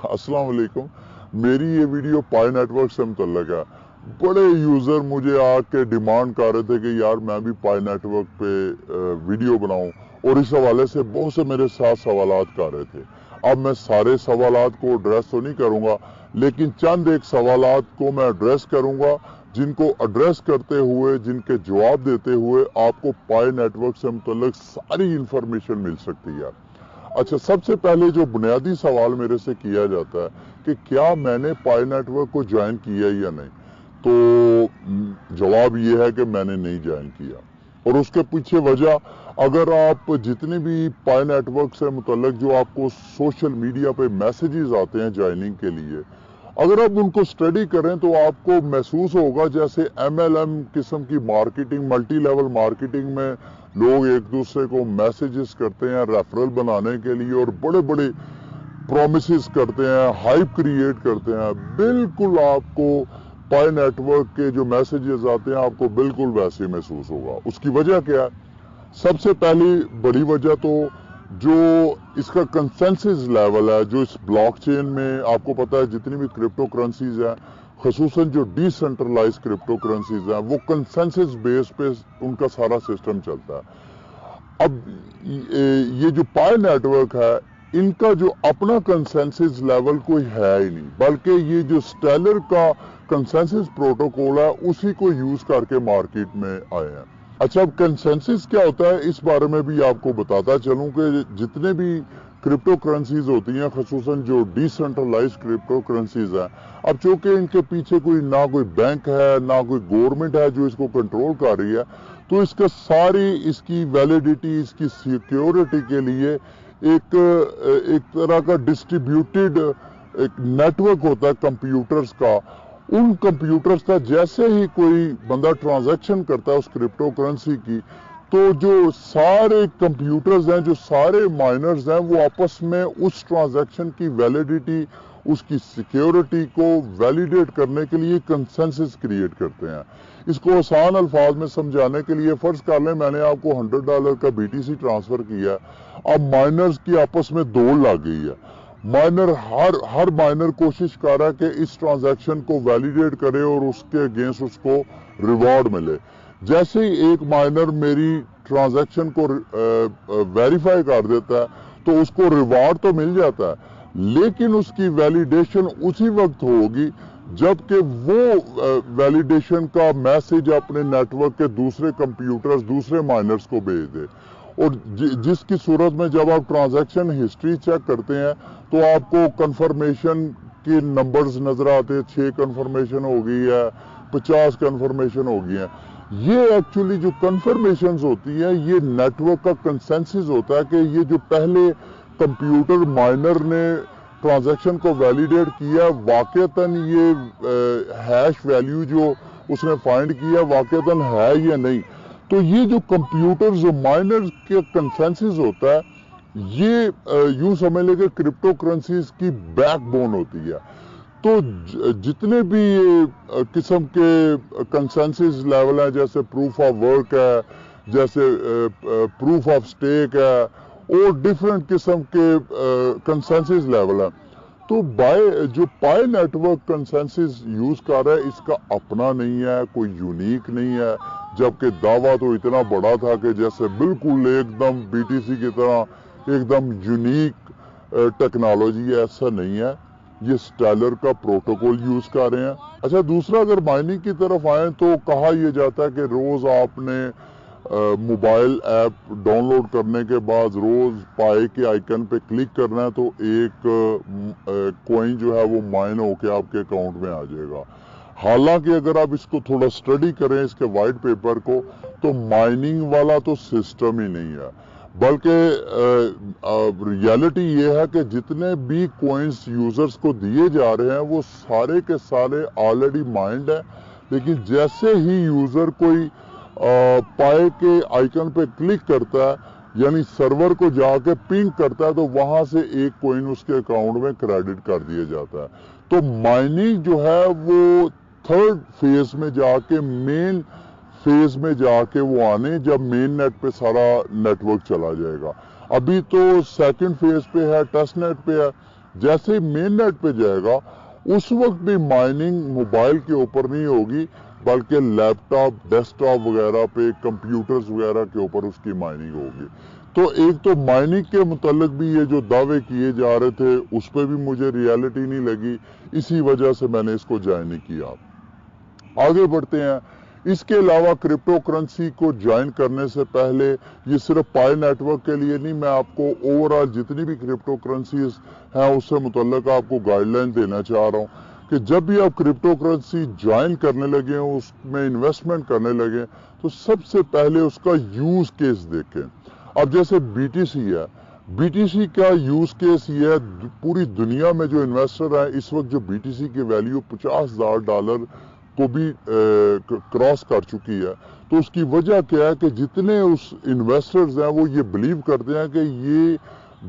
अस्सलाम वालेकुम। मेरी ये वीडियो पाई नेटवर्क से मुतल्लक है। बड़े यूज़र मुझे आके डिमांड कर रहे थे कि यार मैं भी पाई नेटवर्क पे वीडियो बनाऊं, और इस हवाले से बहुत से मेरे साथ सवालात कर रहे थे। अब मैं सारे सवालात को एड्रेस तो नहीं करूंगा, लेकिन चंद एक सवालात को मैं एड्रेस करूंगा, जिनको एड्रेस करते हुए, जिनके जवाब देते हुए आपको पाई नेटवर्क से मुतल्लक सारी इंफॉर्मेशन मिल सकती है। अच्छा, सबसे पहले जो बुनियादी सवाल मेरे से किया जाता है कि क्या मैंने पाई नेटवर्क को ज्वाइन किया या नहीं, तो जवाब ये है कि मैंने नहीं ज्वाइन किया। और उसके पीछे वजह, अगर आप जितने भी पाई नेटवर्क से मुतल्लक जो आपको सोशल मीडिया पे मैसेजेस आते हैं ज्वाइनिंग के लिए, अगर आप उनको स्टडी करें तो आपको महसूस होगा जैसे MLM किस्म की मार्केटिंग, मल्टी लेवल मार्केटिंग में लोग एक दूसरे को मैसेजेस करते हैं रेफरल बनाने के लिए, और बड़े बड़े प्रोमिसेस करते हैं, हाइप क्रिएट करते हैं। बिल्कुल आपको पाई नेटवर्क के जो मैसेजेस आते हैं आपको बिल्कुल वैसे महसूस होगा। उसकी वजह क्या है? सबसे पहली बड़ी वजह तो जो इसका कंसेंसस लेवल है, जो इस ब्लॉकचेन में आपको पता है जितनी भी क्रिप्टो करेंसीज हैं, खसूसन जो डिसेंट्रलाइज क्रिप्टो करेंसीज हैं, वो कंसेंसस बेस पे उनका सारा सिस्टम चलता है। अब ये जो पाई नेटवर्क है, इनका जो अपना कंसेंसस लेवल कोई है ही नहीं, बल्कि ये जो स्टेलर का कंसेंसस प्रोटोकॉल है उसी को यूज करके मार्केट में आए हैं। अच्छा, अब कंसेंसस क्या होता है इस बारे में भी आपको बताता चलूं कि जितने भी क्रिप्टो करेंसीज होती हैं, खसूसन जो डिसेंट्रलाइज क्रिप्टो करेंसीज हैं, अब चूंकि इनके पीछे ना कोई बैंक है, ना कोई गवर्नमेंट है जो इसको कंट्रोल कर रही है, तो इसका सारी इसकी वैलिडिटी, इसकी सिक्योरिटी के लिए एक तरह का डिस्ट्रीब्यूटेड एक नेटवर्क होता है कंप्यूटर्स का। उन कंप्यूटर्स का जैसे ही कोई बंदा ट्रांजैक्शन करता है उस क्रिप्टो करेंसी की, तो जो सारे कंप्यूटर्स हैं, जो सारे माइनर्स हैं, वो आपस में उस ट्रांजैक्शन की वैलिडिटी, उसकी सिक्योरिटी को वैलिडेट करने के लिए कंसेंसस क्रिएट करते हैं। इसको आसान अल्फाज में समझाने के लिए फर्ज कर लें मैंने आपको $100 का BTC ट्रांसफर किया, अब माइनर्स की आपस में दौड़ लग गई है। माइनर हर माइनर कोशिश कर रहा है कि इस ट्रांजैक्शन को वैलिडेट करे और उसके अगेंस्ट उसको रिवॉर्ड मिले। जैसे ही एक माइनर मेरी ट्रांजैक्शन को वेरीफाई कर देता है तो उसको रिवॉर्ड तो मिल जाता है, लेकिन उसकी वैलिडेशन उसी वक्त होगी जबकि वो वैलिडेशन का मैसेज अपने नेटवर्क के दूसरे कंप्यूटर्स, दूसरे माइनर्स को भेज दे। और जिसकी सूरत में जब आप ट्रांजैक्शन हिस्ट्री चेक करते हैं तो आपको कंफर्मेशन के नंबर्स नजर आते हैं, 6 कंफर्मेशन हो गई है, 50 कंफर्मेशन हो गई है। ये एक्चुअली जो कंफर्मेशंस होती है, ये नेटवर्क का कंसेंसस होता है कि ये जो पहले कंप्यूटर माइनर ने ट्रांजैक्शन को वैलिडेट किया, वाकईतन ये हैश वैल्यू जो उसने फाइंड किया वाकईतन है या नहीं। तो ये जो कंप्यूटर जो माइनर के कंसेंसस होता है, ये यूं समझ लेंगे क्रिप्टो करेंसीज की बैकबोन होती है। तो जितने भी किस्म के कंसेंसस लेवल हैं, जैसे प्रूफ ऑफ वर्क है, जैसे प्रूफ ऑफ स्टेक है, और डिफरेंट किस्म के कंसेंसस लेवल है, तो जो पाई नेटवर्क कंसेंसस यूज कर रहा है इसका अपना नहीं है, कोई यूनिक नहीं है, जबकि दावा तो इतना बड़ा था कि जैसे बिल्कुल एकदम BTC की तरह एकदम यूनिक टेक्नोलॉजी है। ऐसा नहीं है, ये स्टेलर का प्रोटोकॉल यूज कर रहे हैं। अच्छा, दूसरा अगर माइनिंग की तरफ आए तो कहा यह जाता है कि रोज आपने मोबाइल ऐप डाउनलोड करने के बाद रोज पाई के आइकन पे क्लिक करना है तो एक कॉइन जो है वो माइन होके आपके अकाउंट में आ जाएगा। हालांकि अगर आप इसको थोड़ा स्टडी करें, इसके वाइट पेपर को, तो माइनिंग वाला तो सिस्टम ही नहीं है, बल्कि रियलिटी ये है कि जितने भी कॉइन्स यूजर्स को दिए जा रहे हैं वो सारे के सारे ऑलरेडी माइंड है। लेकिन जैसे ही यूजर कोई पाई के आइकन पे क्लिक करता है, यानी सर्वर को जाके पिंग करता है, तो वहां से एक कॉइन उसके अकाउंट में क्रेडिट कर दिया जाता है। तो माइनिंग जो है वो थर्ड फेज में जाके, मेन फेज में जाके वो आने, जब मेन नेट पे सारा नेटवर्क चला जाएगा। अभी तो सेकंड फेज पे है, टेस्ट नेट पे है। जैसे मेन नेट पे जाएगा उस वक्त भी माइनिंग मोबाइल के ऊपर नहीं होगी, बल्कि लैपटॉप, डेस्कटॉप वगैरह पे, कंप्यूटर्स वगैरह के ऊपर उसकी माइनिंग होगी। तो एक तो माइनिंग के मुतालिक भी ये जो दावे किए जा रहे थे उस पर भी मुझे रियलिटी नहीं लगी, इसी वजह से मैंने इसको ज्वाइन नहीं किया। आगे बढ़ते हैं। इसके अलावा क्रिप्टो करेंसी को ज्वाइन करने से पहले, ये सिर्फ पाई नेटवर्क के लिए नहीं, मैं आपको ओवरऑल जितनी भी क्रिप्टो करेंसीज हैं उससे मुतल्लिक आपको गाइडलाइन देना चाह रहा हूँ कि जब भी आप क्रिप्टो करेंसी ज्वाइन करने लगे, उसमें इन्वेस्टमेंट करने लगे, तो सबसे पहले उसका यूज केस देखें। अब जैसे BTC है, BTC का यूज केस ये है, पूरी दुनिया में जो इन्वेस्टर है इस वक्त जो BTC की वैल्यू $50,000 को भी क्रॉस कर चुकी है। तो उसकी वजह क्या है कि जितने उस इन्वेस्टर्स हैं वो ये बिलीव करते हैं कि ये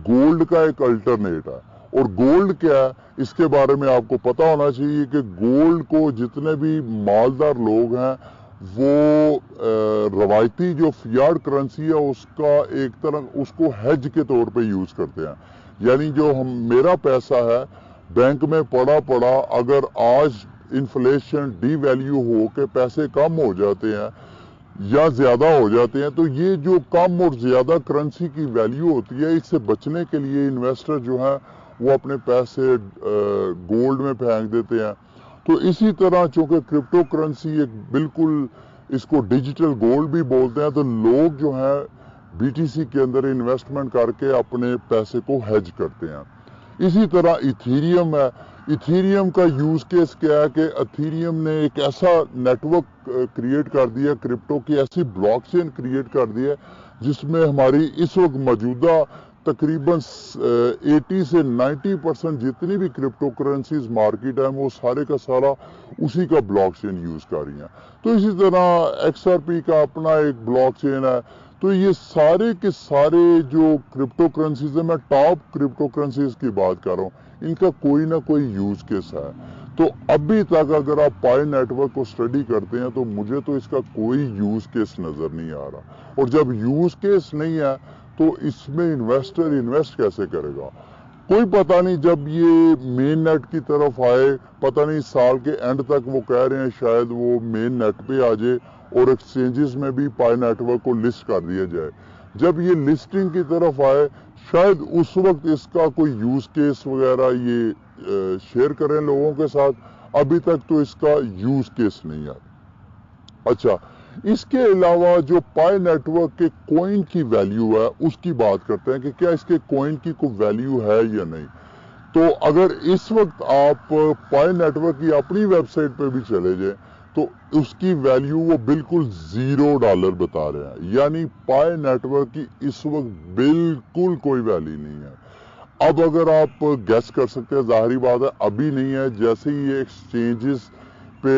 गोल्ड का एक अल्टरनेट है। और गोल्ड क्या है इसके बारे में आपको पता होना चाहिए कि गोल्ड को जितने भी मालदार लोग हैं वो रवायती जो फियाट करेंसी है उसका एक तरह उसको हेज के तौर पे यूज करते हैं। यानी जो मेरा पैसा है बैंक में पड़ा अगर आज इन्फ्लेशन डीवैल्यू हो के पैसे कम हो जाते हैं या ज्यादा हो जाते हैं, तो ये जो कम और ज्यादा करेंसी की वैल्यू होती है, इससे बचने के लिए इन्वेस्टर जो है वो अपने पैसे गोल्ड में फेंक देते हैं। तो इसी तरह चूंकि क्रिप्टो करेंसी एक बिल्कुल, इसको डिजिटल गोल्ड भी बोलते हैं, तो लोग जो है BTC के अंदर इन्वेस्टमेंट करके अपने पैसे को हेज करते हैं। इसी तरह इथीरियम है। इथीरियम का यूज केस क्या है कि इथीरियम ने एक ऐसा नेटवर्क क्रिएट कर दिया, क्रिप्टो की ऐसी ब्लॉकचेन क्रिएट कर दी है जिसमें हमारी इस वक्त मौजूदा तकरीबन 80 से 90% जितनी भी क्रिप्टो करेंसीज मार्केट है वो सारे का सारा उसी का ब्लॉकचेन यूज कर रही हैं। तो इसी तरह XRP का अपना एक ब्लॉकचेन है। तो ये सारे के सारे जो क्रिप्टो करेंसीज है, मैं टॉप क्रिप्टो करेंसीज की बात कर रहा हूँ, इनका कोई ना कोई यूज केस है। तो अभी तक अगर आप पाई नेटवर्क को स्टडी करते हैं तो मुझे तो इसका कोई यूज केस नजर नहीं आ रहा। और जब यूज केस नहीं है तो इसमें इन्वेस्टर इन्वेस्ट कैसे करेगा, कोई पता नहीं। जब ये मेन नेट की तरफ आए, पता नहीं साल के एंड तक वो कह रहे हैं शायद वो मेन नेट पे आ जाए और एक्सचेंजेस में भी पाई नेटवर्क को लिस्ट कर दिया जाए। जब ये लिस्टिंग की तरफ आए शायद उस वक्त इसका कोई यूज केस वगैरह ये शेयर करें लोगों के साथ। अभी तक तो इसका यूज केस नहीं है। अच्छा, इसके अलावा जो पाई नेटवर्क के कॉइन की वैल्यू है उसकी बात करते हैं कि क्या इसके कॉइन की कोई वैल्यू है या नहीं। तो अगर इस वक्त आप पाई नेटवर्क की अपनी वेबसाइट पे भी चले जाएं तो उसकी वैल्यू वो बिल्कुल $0 बता रहे हैं, यानी पाई नेटवर्क की इस वक्त बिल्कुल कोई वैल्यू नहीं है। अब अगर आप गैस कर सकते हैं, जाहिर बात है अभी नहीं है, जैसे ही ये एक्सचेंजेस पे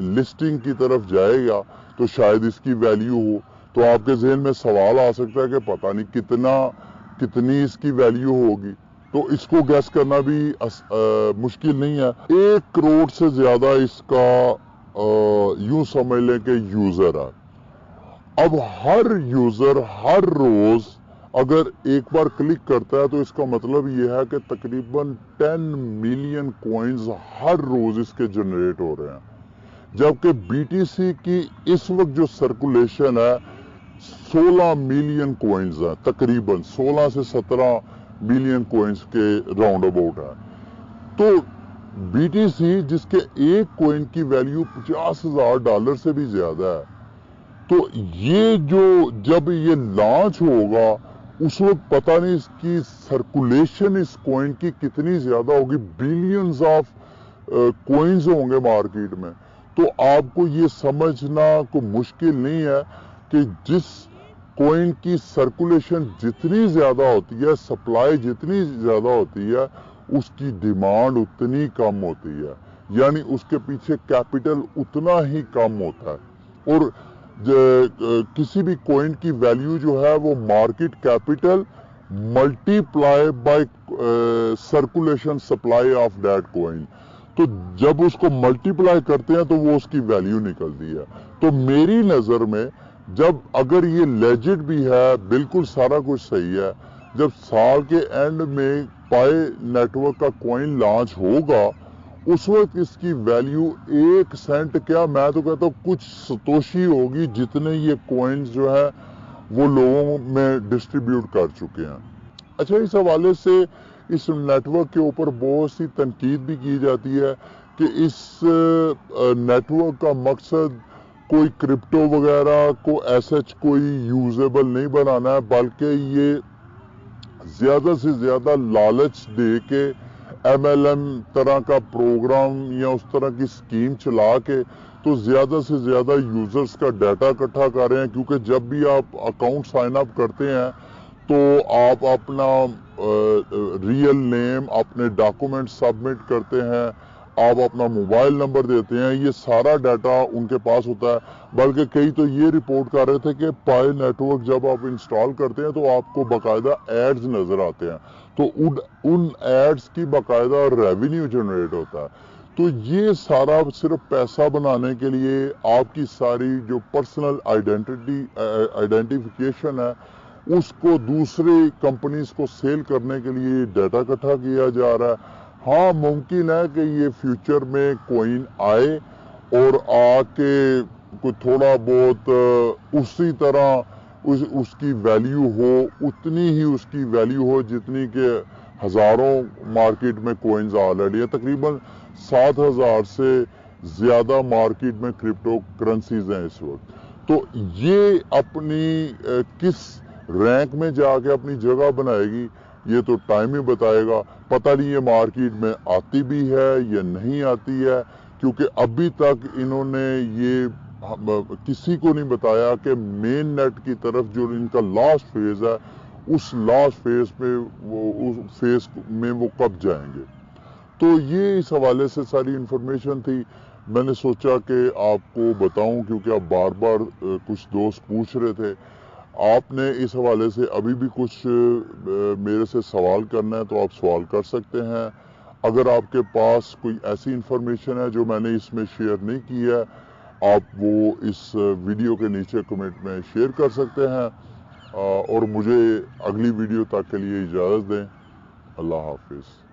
लिस्टिंग की तरफ जाएगा तो शायद इसकी वैल्यू हो। तो आपके जहन में सवाल आ सकता है कि पता नहीं कितनी इसकी वैल्यू होगी। तो इसको गैस करना भी मुश्किल नहीं है। 1 करोड़ से ज्यादा इसका यूं समझ लें कि यूजर है। अब हर यूजर हर रोज अगर एक बार क्लिक करता है तो इसका मतलब यह है कि तकरीबन 10 मिलियन कॉइन्स हर रोज इसके जनरेट हो रहे हैं। जबकि BTC की इस वक्त जो सर्कुलेशन है 16 मिलियन कॉइन्स है, तकरीबन 16 से 17 मिलियन कॉइन्स के राउंड अबाउट है। तो BTC जिसके एक कॉइन की वैल्यू $50,000 से भी ज्यादा है, तो ये जो जब ये लॉन्च होगा उस वक्त पता नहीं इसकी सर्कुलेशन इस कॉइन की कितनी ज्यादा होगी, बिलियंस ऑफ कॉइन्स होंगे मार्केट में। तो आपको ये समझना को मुश्किल नहीं है कि जिस कॉइन की सर्कुलेशन जितनी ज्यादा होती है, सप्लाई जितनी ज्यादा होती है, उसकी डिमांड उतनी कम होती है, यानी उसके पीछे कैपिटल उतना ही कम होता है। और किसी भी कॉइन की वैल्यू जो है वो market capital multiply by circulation supply of that coin. तो जब उसको मल्टीप्लाई करते हैं तो वो उसकी वैल्यू निकलती है। तो मेरी नजर में जब अगर ये लेजिट भी है, बिल्कुल सारा कुछ सही है, جب سال کے اینڈ میں پائے نیٹ ورک کا کوئن لانچ ہوگا اس وقت اس کی ویلیو 1 سینٹ کیا میں تو کہتا ہوں کچھ ستوشی ہوگی جتنے یہ کوئنز جو ہے وہ لوگوں میں ڈسٹریبیوٹ کر چکے ہیں۔ اچھا، اس حوالے سے اس نیٹ ورک کے اوپر بہت سی تنقید بھی کی جاتی ہے کہ اس نیٹ ورک کا مقصد کوئی کرپٹو وغیرہ کو ایسا کوئی یوزیبل نہیں بنانا ہے، بلکہ یہ زیادہ سے زیادہ لالچ دے کے MLM طرح کا پروگرام یا اس طرح کی سکیم چلا کے تو زیادہ سے زیادہ یوزرز کا ڈیٹا اکٹھا کر رہے ہیں، کیونکہ جب بھی آپ اکاؤنٹ سائن اپ کرتے ہیں تو آپ اپنا ریئل نیم، اپنے ڈاکومنٹ سبمٹ کرتے ہیں، آپ اپنا موبائل نمبر دیتے ہیں، یہ سارا ڈیٹا ان کے پاس ہوتا ہے۔ بلکہ کئی تو یہ رپورٹ کر رہے تھے کہ پائے نیٹ ورک جب آپ انسٹال کرتے ہیں تو آپ کو باقاعدہ ایڈز نظر آتے ہیں، تو ان ایڈز کی باقاعدہ ریونیو جنریٹ ہوتا ہے۔ تو یہ سارا صرف پیسہ بنانے کے لیے آپ کی ساری جو پرسنل آئیڈینٹیفیکیشن ہے اس کو دوسرے کمپنیز کو سیل کرنے کے لیے ڈیٹا اکٹھا کیا جا رہا ہے۔ ہاں، ممکن ہے کہ یہ فیوچر میں کوئن آئے اور آ کے کوئی تھوڑا بہت اسی طرح اس کی ویلیو ہو، اتنی ہی اس کی ویلیو ہو جتنی کہ ہزاروں مارکیٹ میں کوئنز آلریڈی ہے۔ تقریباً 7,000 سے زیادہ مارکیٹ میں کرپٹو کرنسیز ہیں اس وقت۔ تو یہ اپنی کس رینک میں جا کے اپنی جگہ بنائے گی یہ تو ٹائم ہی بتائے گا۔ پتہ نہیں یہ مارکیٹ میں آتی بھی ہے یا نہیں آتی ہے، کیونکہ ابھی تک انہوں نے یہ کسی کو نہیں بتایا کہ مین نیٹ کی طرف جو ان کا لاسٹ فیز ہے اس لاسٹ فیز میں وہ کب جائیں گے۔ تو یہ اس حوالے سے ساری انفارمیشن تھی، میں نے سوچا کہ آپ کو بتاؤں، کیونکہ آپ بار بار کچھ دوست پوچھ رہے تھے۔ آپ نے اس حوالے سے ابھی بھی کچھ میرے سے سوال کرنا ہے تو آپ سوال کر سکتے ہیں۔ اگر آپ کے پاس کوئی ایسی انفارمیشن ہے جو میں نے اس میں شیئر نہیں کی ہے، آپ وہ اس ویڈیو کے نیچے کمنٹ میں شیئر کر سکتے ہیں، اور مجھے اگلی ویڈیو تک کے لیے اجازت دیں۔ اللہ حافظ۔